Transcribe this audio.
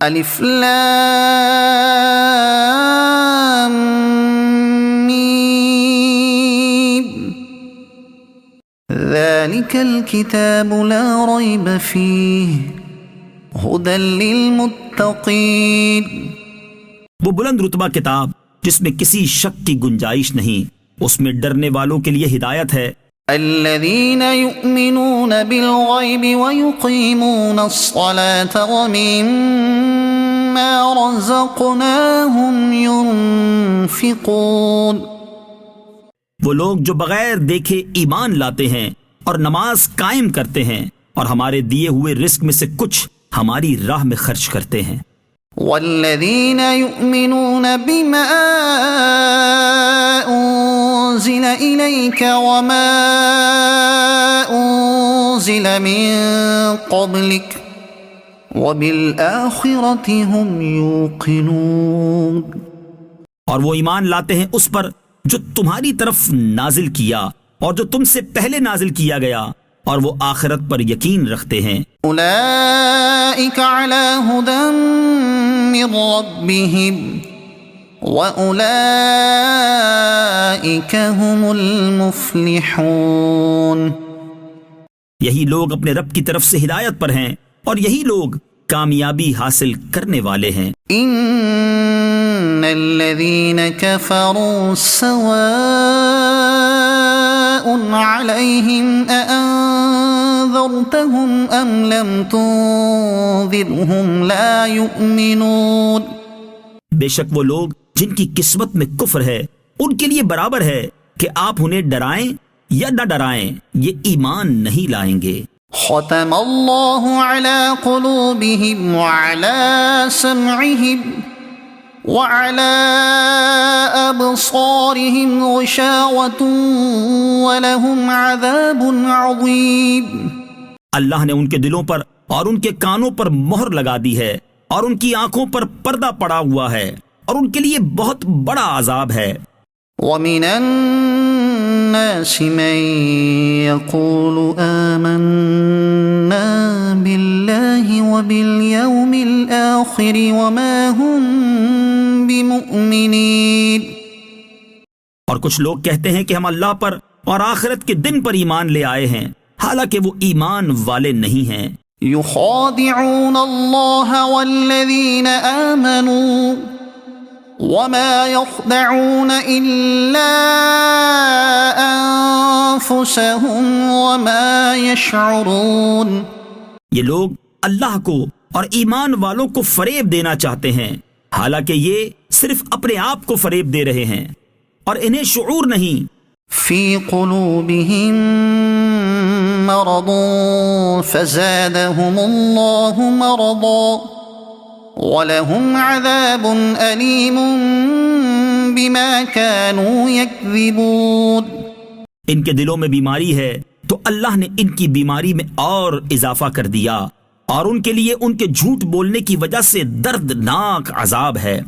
الف لام میم ذلك الكتاب لا ريب فيه هدى للمتقين. وہ بلند رتبہ کتاب جس میں کسی شک کی گنجائش نہیں، اس میں ڈرنے والوں کے لیے ہدایت ہے. الذين يؤمنون بالغيب ويقيمون الصلاة ومما رزقناهم ينفقون. وہ لوگ جو بغیر دیکھے ایمان لاتے ہیں اور نماز قائم کرتے ہیں اور ہمارے دیے ہوئے رزق میں سے کچھ ہماری راہ میں خرچ کرتے ہیں. والذین یؤمنون بما انزل الیک وما انزل من قبلک وبالآخرۃ هم یوقنون. اور وہ ایمان لاتے ہیں اس پر جو تمہاری طرف نازل کیا اور جو تم سے پہلے نازل کیا گیا، اور وہ آخرت پر یقین رکھتے ہیں. اولئک علی ھدی من ربہم واولئک هم المفلحون. یہی لوگ اپنے رب کی طرف سے ہدایت پر ہیں اور یہی لوگ کامیابی حاصل کرنے والے ہیں. ان الذین کفروا سواء علیہم أأنذرتهم أم لم تنذرهم لا يؤمنون. بے شک وہ لوگ جن کی قسمت میں کفر ہے ان کے لیے برابر ہے کہ آپ انہیں ڈرائیں یا نہ ڈرائیں، یہ ایمان نہیں لائیں گے. ختم اللہ علی قلوبہم وعلی سمعہم وعلى أبصارهم غشاوة ولهم عذاب عظيم. اللہ نے ان کے دلوں پر اور ان کے کانوں پر مہر لگا دی ہے اور ان کی آنکھوں پر پردہ پڑا ہوا ہے اور ان کے لیے بہت بڑا عذاب ہے. ومن الناس من يقول آمنا بالله وباليوم الآخر وما هم بمؤمنين. اور کچھ لوگ کہتے ہیں کہ ہم اللہ پر اور آخرت کے دن پر ایمان لے آئے ہیں، حالانکہ وہ ایمان والے نہیں ہیں. يخادعون الله والذين آمنوا وما يخدعون إلا أنفسهم وما يشعرون. یہ لوگ اللہ کو اور ایمان والوں کو فریب دینا چاہتے ہیں، حالانکہ یہ صرف اپنے آپ کو فریب دے رہے ہیں اور انہیں شعور نہیں. فی قلوبہم مرض فزادہم اللہ مرضا وَلَهُمْ عَذَابٌ أَلِيمٌ بِمَا كَانُوا يَكْذِبُونَ. ان کے دلوں میں بیماری ہے تو اللہ نے ان کی بیماری میں اور اضافہ کر دیا، اور ان کے لیے ان کے جھوٹ بولنے کی وجہ سے دردناک عذاب ہے.